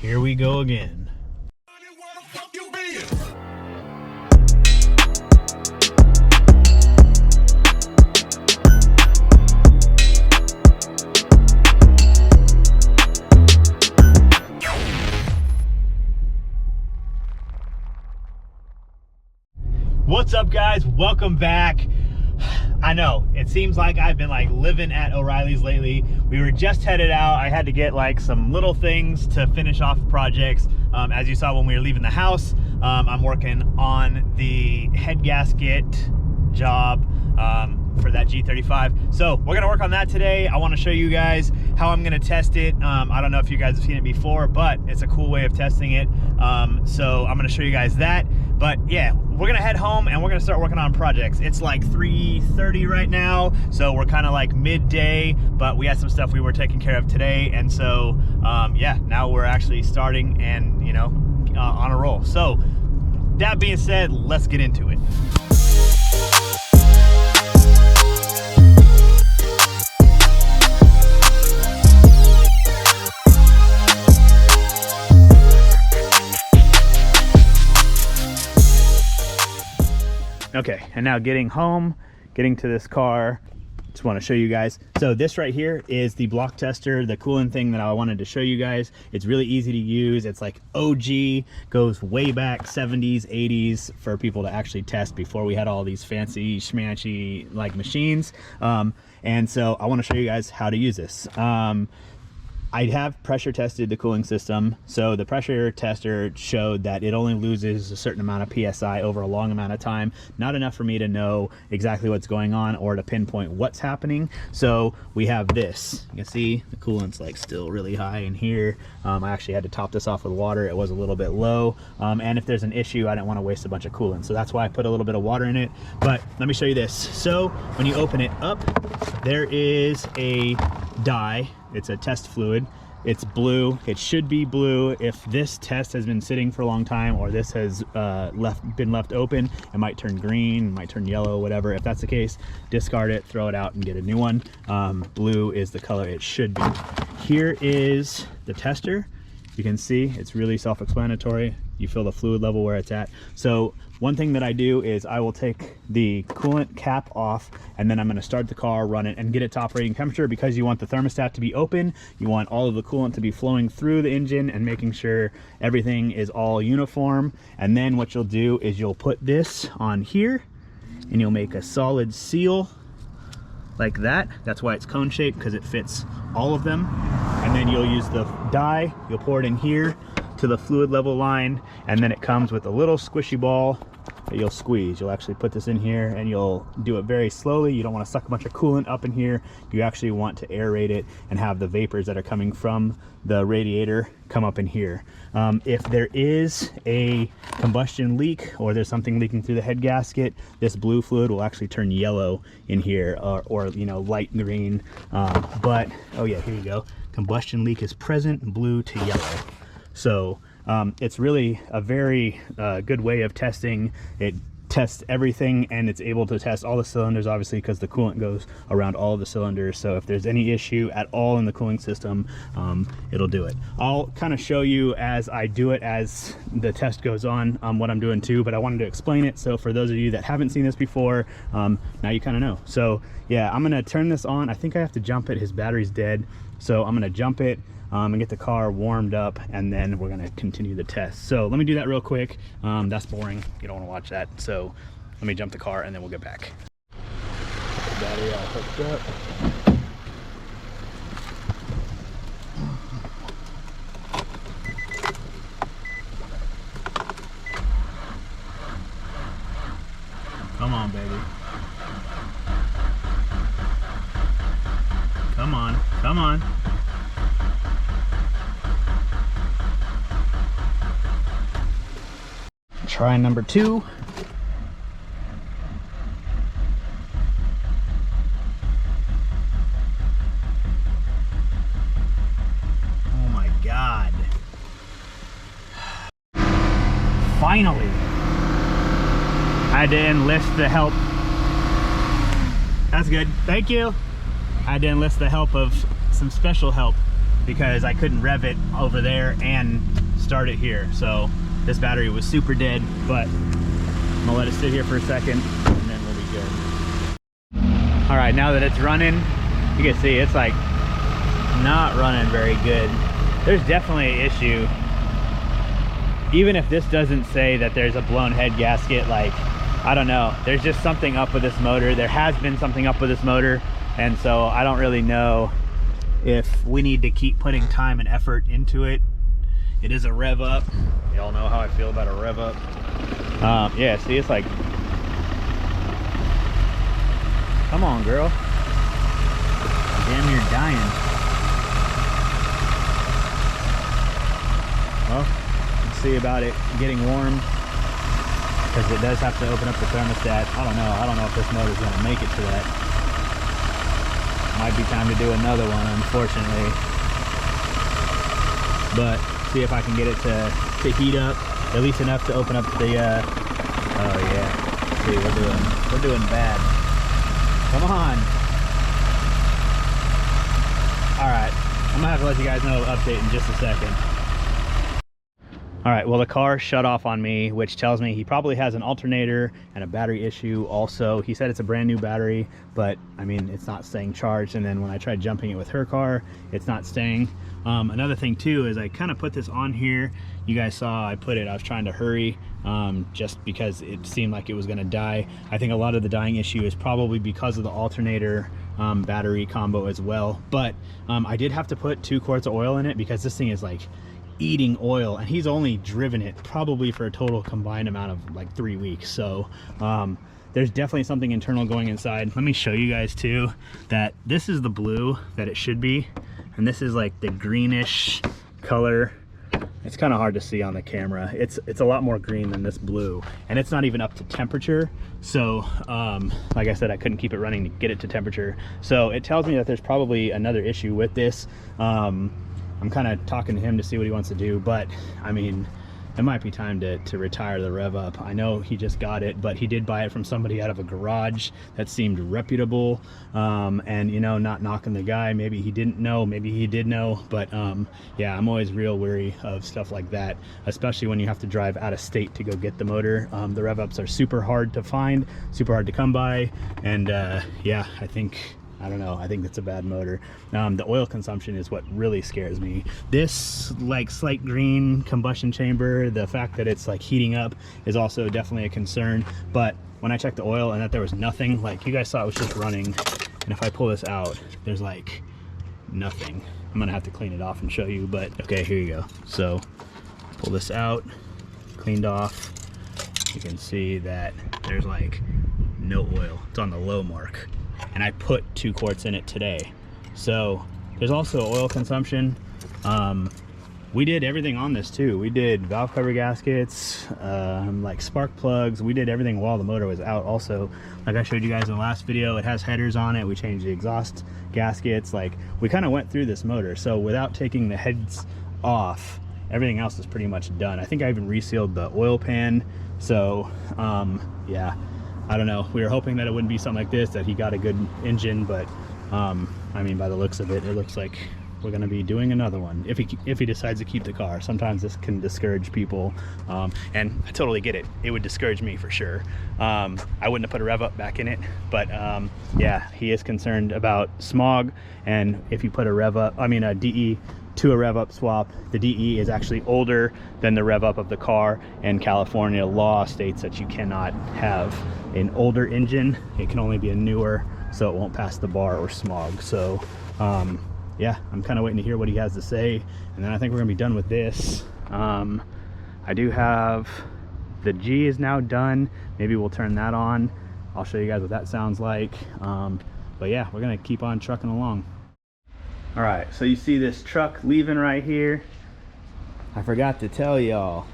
here we go again. What's up, guys? Welcome back. I know it seems like I've been like living at O'Reilly's lately. We were just headed out. I had to get like some little things to finish off projects. As you saw when we were leaving the house, I'm working on the head gasket job for that G35. So we're gonna work on that today. I want to show you guys how I'm gonna test it. I don't know if you guys have seen it before, but it's a cool way of testing it. So I'm gonna show you guys that. But yeah, we're gonna head home and we're gonna start working on projects. It's like 3:30 right now, so we're kind of like midday, but we had some stuff we were taking care of today, and so yeah, now we're actually starting and on a roll. So that being said, let's get into it. Okay, and now getting home, getting to this car, just want to show you guys. So this right here is the block tester, the coolant thing that I wanted to show you guys. It's really easy to use. It's like OG, goes way back 70s, 80s for people to actually test before we had all these fancy schmancy like machines. And so I want to show you guys how to use this. I have pressure tested the cooling system. So the pressure tester showed that it only loses a certain amount of PSI over a long amount of time. Not enough for me to know exactly what's going on or to pinpoint what's happening. So we have this. You can see the coolant's like still really high in here. I actually had to top this off with water. It was a little bit low. And if there's an issue, I didn't want to waste a bunch of coolant. So that's why I put a little bit of water in it. But let me show you this. So when you open it up, there is a dye. It's a test fluid. It's blue. It should be blue. If this test has been sitting for a long time or this has been left open, it might turn green, it might turn yellow, whatever. If that's the case, discard it, throw it out and get a new one. Blue is the color it should be. Here is the tester. You can see it's really self-explanatory. You feel the fluid level where it's at. So one thing that I do is I will take the coolant cap off and then I'm going to start the car, run it, and get it to operating temperature, because you want the thermostat to be open. You want all of the coolant to be flowing through the engine and making sure everything is all uniform. And then what you'll do is you'll put this on here and you'll make a solid seal like that. That's why it's cone shaped, because it fits all of them. And then you'll use the dye, you'll pour it in here to the fluid level line, and then it comes with a little squishy ball that you'll squeeze. You'll actually put this in here and you'll do it very slowly. You don't want to suck a bunch of coolant up in here. You actually want to aerate it and have the vapors that are coming from the radiator come up in here. If there is a combustion leak or there's something leaking through the head gasket, this blue fluid will actually turn yellow in here, or light green. But oh yeah, here you go. Combustion leak is present, blue to yellow. So it's really a very good way of testing. It tests everything, and it's able to test all the cylinders, obviously, because the coolant goes around all of the cylinders. So if there's any issue at all in the cooling system, it'll do it. I'll kind of show you as I do it as the test goes on what I'm doing too, but I wanted to explain it. So for those of you that haven't seen this before, now you kind of know. So yeah, I'm gonna turn this on. I think I have to jump it. His battery's dead. So I'm gonna jump it and get the car warmed up, and then we're gonna continue the test. So let me do that real quick. That's boring. You don't wanna watch that. So let me jump the car and then we'll get back. Get the battery all hooked up. Come on, baby. Come on, come on. Try number 2. Oh my God. Finally. I had to enlist the help. That's good. Thank you. I had to enlist the help of some special help because I couldn't rev it over there and start it here. So this battery was super dead, but I'm gonna let it sit here for a second and then we'll be good. All right, now that it's running, you can see it's like not running very good. There's definitely an issue. Even if this doesn't say that there's a blown head gasket, like, I don't know, there's just something up with this motor. There has been something up with this motor, and so I don't really know if we need to keep putting time and effort into it. It is a rev up. Y'all know how I feel about a rev up. Yeah, see, it's like, come on, girl. Damn near dying. Well, let's see about it getting warm, because it does have to open up the thermostat. I don't know if this motor's gonna make it to that. Might be time to do another one, unfortunately. But see if I can get it to heat up at least enough to open up the oh yeah, see, we're doing bad. Come on. All right, I'm gonna have to let you guys know update in just a second. All right, well, the car shut off on me, which tells me he probably has an alternator and a battery issue also. He said it's a brand new battery, but I mean, it's not staying charged. And then when I tried jumping it with her car, it's not staying. Another thing too is I kind of put this on here. You guys saw I was trying to hurry just because it seemed like it was gonna die. I think a lot of the dying issue is probably because of the alternator battery combo as well. But I did have to put 2 quarts of oil in it because this thing is like eating oil, and he's only driven it probably for a total combined amount of like 3 weeks. So there's definitely something internal going inside. Let me show you guys too that this is the blue that it should be, and this is like the greenish color. It's kind of hard to see on the camera. It's a lot more green than this blue, and it's not even up to temperature. So like I said, I couldn't keep it running to get it to temperature. So it tells me that there's probably another issue with this. I'm kind of talking to him to see what he wants to do, but I mean, it might be time to retire the rev up. I know he just got it, but he did buy it from somebody out of a garage that seemed reputable. And you know, not knocking the guy, maybe he didn't know, maybe he did know, but yeah, I'm always real wary of stuff like that, especially when you have to drive out of state to go get the motor. The rev ups are super hard to find, super hard to come by, and yeah, I don't know, I think that's a bad motor. The oil consumption is what really scares me. This like slight green combustion chamber, the fact that it's like heating up is also definitely a concern. But when I checked the oil and that there was nothing, like you guys saw it was just running, and if I pull this out, there's like nothing. I'm gonna have to clean it off and show you, but okay, here you go. So pull this out, cleaned off. You can see that there's like no oil. It's on the low mark. And I put 2 quarts in it today. So there's also oil consumption. We did everything on this too. We did valve cover gaskets, like spark plugs. We did everything while the motor was out also. Like I showed you guys in the last video, it has headers on it. We changed the exhaust gaskets. Like, we kind of went through this motor. So without taking the heads off, everything else is pretty much done. I think I even resealed the oil pan. So yeah, I don't know. We were hoping that it wouldn't be something like this, that he got a good engine, but I mean, by the looks of it, it looks like we're going to be doing another one if he decides to keep the car. Sometimes this can discourage people, and I totally get it. It would discourage me for sure. I wouldn't have put a rev up back in it, but yeah, he is concerned about smog, and if you put a rev up, I mean a DE to a rev up swap, the DE is actually older than the rev up of the car, and California law states that you cannot have an older engine. It can only be a newer, so it won't pass the bar or smog. So yeah, I'm kind of waiting to hear what he has to say, and then I think we're gonna be done with this. I do have the G is now done. Maybe we'll turn that on. I'll show you guys what that sounds like. But yeah, we're gonna keep on trucking along. All right, so you see this truck leaving right here. I forgot to tell y'all,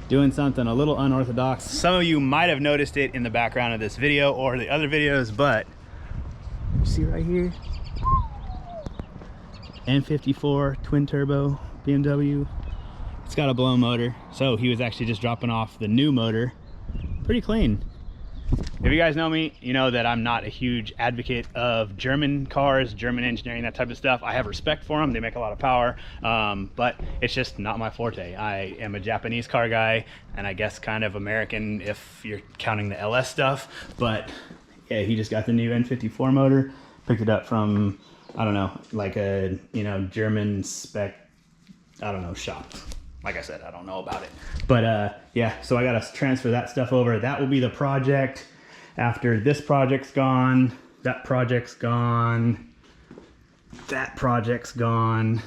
doing something a little unorthodox. Some of you might have noticed it in the background of this video or the other videos, but you see right here, N54 twin turbo BMW. It's got a blown motor. So he was actually just dropping off the new motor. Pretty clean. If you guys know me, you know that I'm not a huge advocate of German cars, German engineering, that type of stuff. I have respect for them. They make a lot of power, but it's just not my forte. I am a Japanese car guy, and I guess kind of American if you're counting the LS stuff. But yeah, he just got the new N54 motor, picked it up from, I don't know, like a, you know, German spec, I don't know, shop. Like I said, I don't know about it. But yeah, so I gotta transfer that stuff over. That will be the project. After this project's gone, that project's gone, that project's gone.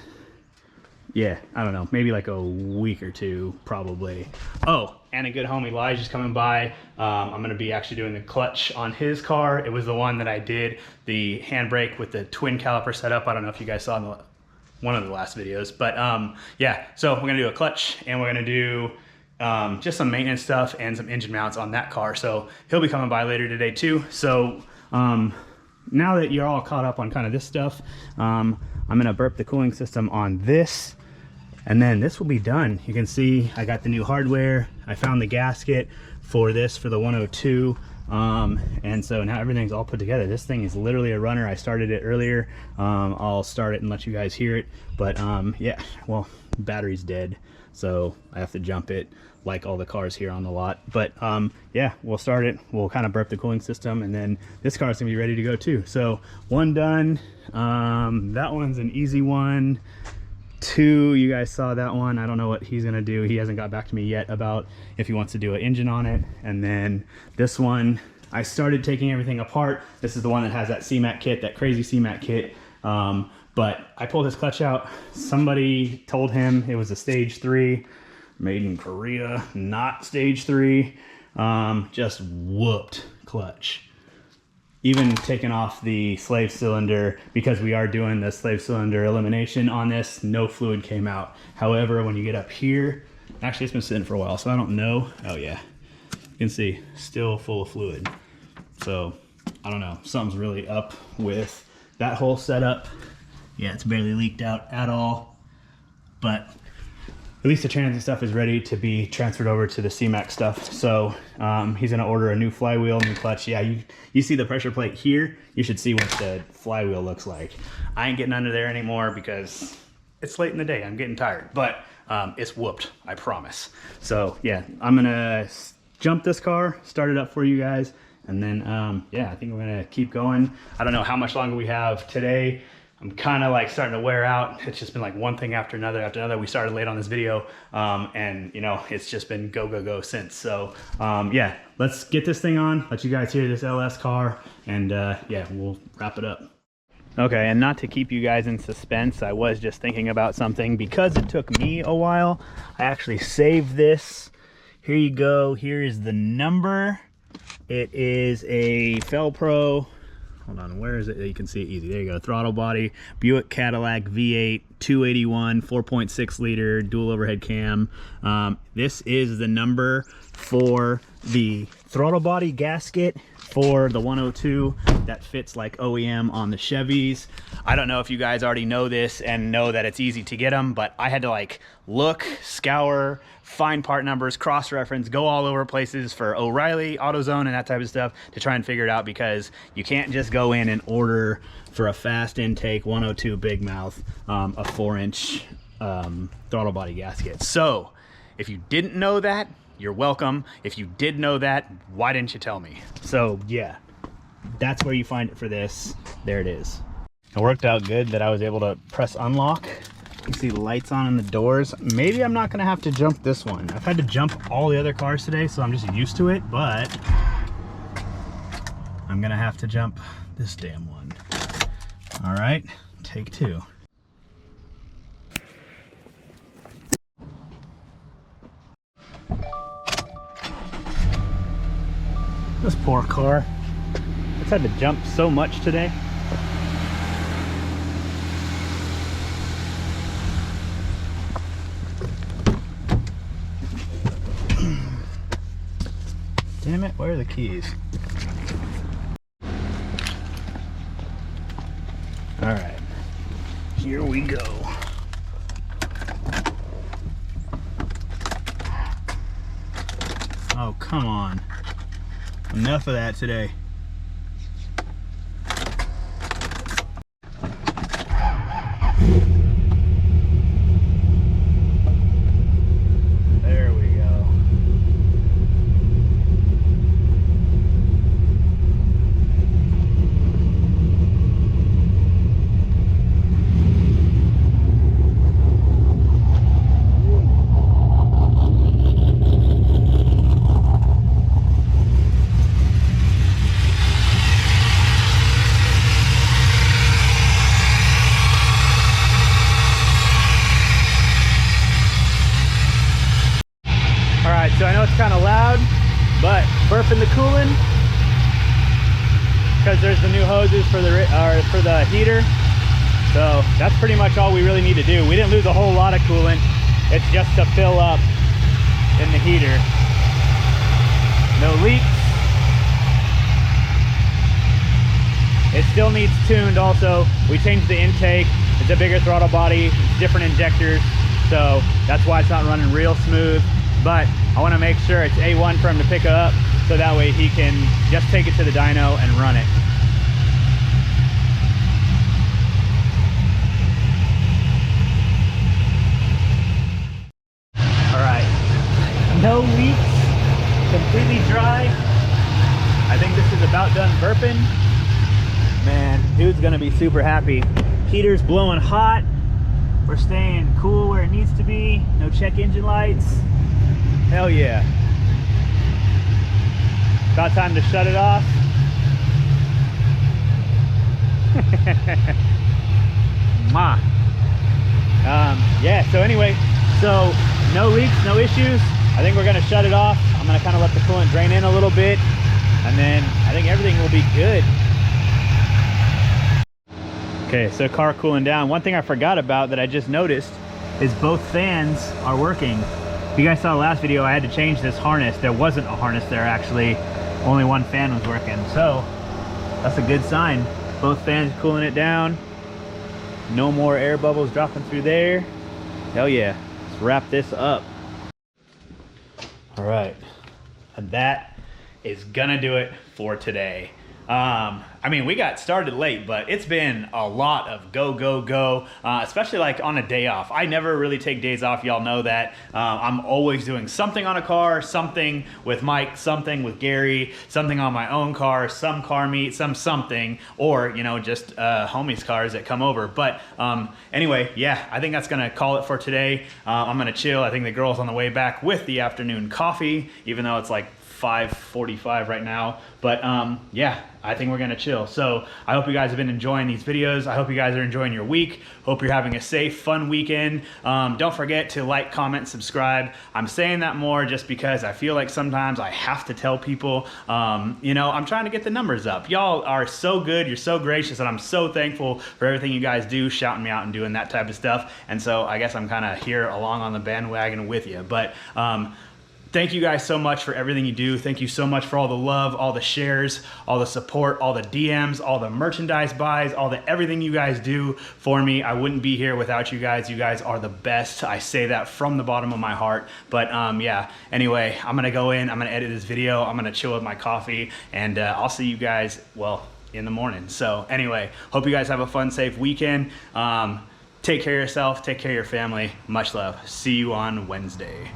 Yeah, I don't know, maybe like a week or two, probably. Oh, and a good homie, Elijah's coming by. I'm gonna be actually doing the clutch on his car. It was the one that I did the handbrake with the twin caliper setup. I don't know if you guys saw in one of the last videos, but yeah, so we're gonna do a clutch, and we're gonna do just some maintenance stuff and some engine mounts on that car. So he'll be coming by later today too. So now that you're all caught up on kind of this stuff, I'm gonna burp the cooling system on this, and then this will be done. You can see I got the new hardware. I found the gasket for this for the 102. And so now everything's all put together. This thing is literally a runner. I started it earlier. I'll start it and let you guys hear it. But yeah, well, battery's dead, so I have to jump it like all the cars here on the lot. But yeah, we'll start it. We'll kind of burp the cooling system, and then this car's gonna be ready to go too. So one done. That one's an easy one. Two, you guys saw that one. I don't know what he's gonna do. He hasn't got back to me yet about if he wants to do an engine on it. And then this one, I started taking everything apart. This is the one that has that CMAC kit, that crazy CMAC kit. But I pulled his clutch out. Somebody told him it was a stage 3, made in Korea, not stage 3. Just whooped clutch. Even taking off the slave cylinder, because we are doing the slave cylinder elimination on this, no fluid came out. However, when you get up here, actually it's been sitting for a while, so I don't know. Oh yeah, you can see, still full of fluid. So I don't know, something's really up with that whole setup. Yeah, it's barely leaked out at all, but at least the transit stuff is ready to be transferred over to the CMAX stuff. So he's gonna order a new flywheel, new clutch. Yeah, you see the pressure plate here. You should see what the flywheel looks like. I ain't getting under there anymore because it's late in the day. I'm getting tired, but it's whooped, I promise. So yeah, I'm gonna jump this car, start it up for you guys, and then yeah, I think we're gonna keep going. I don't know how much longer we have today. I'm kind of like starting to wear out. It's just been like one thing after another after another. We started late on this video, and you know, it's just been go, go, go since. So yeah, let's get this thing on, let you guys hear this LS car, and yeah, we'll wrap it up. Okay, and not to keep you guys in suspense, I was just thinking about something. Because it took me a while, I actually saved this. Here you go. Here is the number. It is a Felpro. Hold on, where is it? You can see it easy. There you go. Throttle body, Buick Cadillac V8, 281, 4.6 liter, dual overhead cam. This is the number for the throttle body gasket for the 102 that fits like OEM on the Chevys. I don't know if you guys already know this and know that it's easy to get them, but I had to like look, scour, find part numbers, cross-reference, go all over places for O'Reilly, AutoZone, and that type of stuff to try and figure it out, because you can't just go in and order for a fast intake 102 big mouth a 4-inch throttle body gasket. So if you didn't know that, you're welcome. If you did know that, why didn't you tell me? So yeah, that's where you find it for this. There it is. It worked out good that I was able to press unlock. You can see the lights on in the doors. Maybe I'm not gonna have to jump this one. I've had to jump all the other cars today, so I'm just used to it, but I'm gonna have to jump this damn one. All right, take 2. This poor car. It's had to jump so much today. Damn it, where are the keys? All right, here we go. Oh, come on. Enough of that today. There we go. So I know it's kind of loud, but burping the coolant because there's the new hoses for the heater. So that's pretty much all we really need to do. We didn't lose a whole lot of coolant. It's just to fill up in the heater. No leaks. It still needs tuned also. We changed the intake. It's a bigger throttle body, different injectors. So that's why it's not running real smooth. But I want to make sure it's A1 for him to pick up, so that way he can just take it to the dyno and run it. All right, no leaks, completely dry. I think this is about done burping. Man, dude's gonna be super happy. Heater's blowing hot. We're staying cool where it needs to be. No check engine lights. Hell yeah. About time to shut it off. Yeah, so anyway, so no leaks, no issues. I think we're gonna shut it off. I'm gonna kind of let the coolant drain in a little bit, and then I think everything will be good. Okay, so car cooling down. One thing I forgot about that I just noticed is both fans are working. If you guys saw the last video, I had to change this harness. There wasn't a harness there actually. Only one fan was working. So that's a good sign. Both fans cooling it down. No more air bubbles dropping through there. Hell yeah. Let's wrap this up. All right. And that is gonna do it for today. I mean, we got started late, but it's been a lot of go, especially like on a day off. I never really take days off. Y'all know that. I'm always doing something on a car, something with Myke, something with Gary, something on my own car, some car meet, something, or, you know, just homies' cars that come over. But anyway, yeah, I think that's gonna call it for today. I'm gonna chill. I think the girl's on the way back with the afternoon coffee, even though it's like 5:45 right now. But yeah, I think we're gonna chill. So I hope you guys have been enjoying these videos. I hope you guys are enjoying your week. Hope you're having a safe, fun weekend. Don't forget to like, comment, subscribe. I'm saying that more just because I feel like sometimes I have to tell people, you know, I'm trying to get the numbers up. Y'all are so good, you're so gracious, and I'm so thankful for everything you guys do, shouting me out and doing that type of stuff. And so I guess I'm kind of here along on the bandwagon with you. But thank you guys so much for everything you do. Thank you so much for all the love, all the shares, all the support, all the DMs, all the merchandise buys, all the everything you guys do for me. I wouldn't be here without you guys. You guys are the best. I say that from the bottom of my heart. But yeah, anyway, I'm gonna go in, I'm gonna edit this video, I'm gonna chill with my coffee, and I'll see you guys, well, in the morning. So anyway, hope you guys have a fun, safe weekend. Take care of yourself, take care of your family. Much love. See you on Wednesday.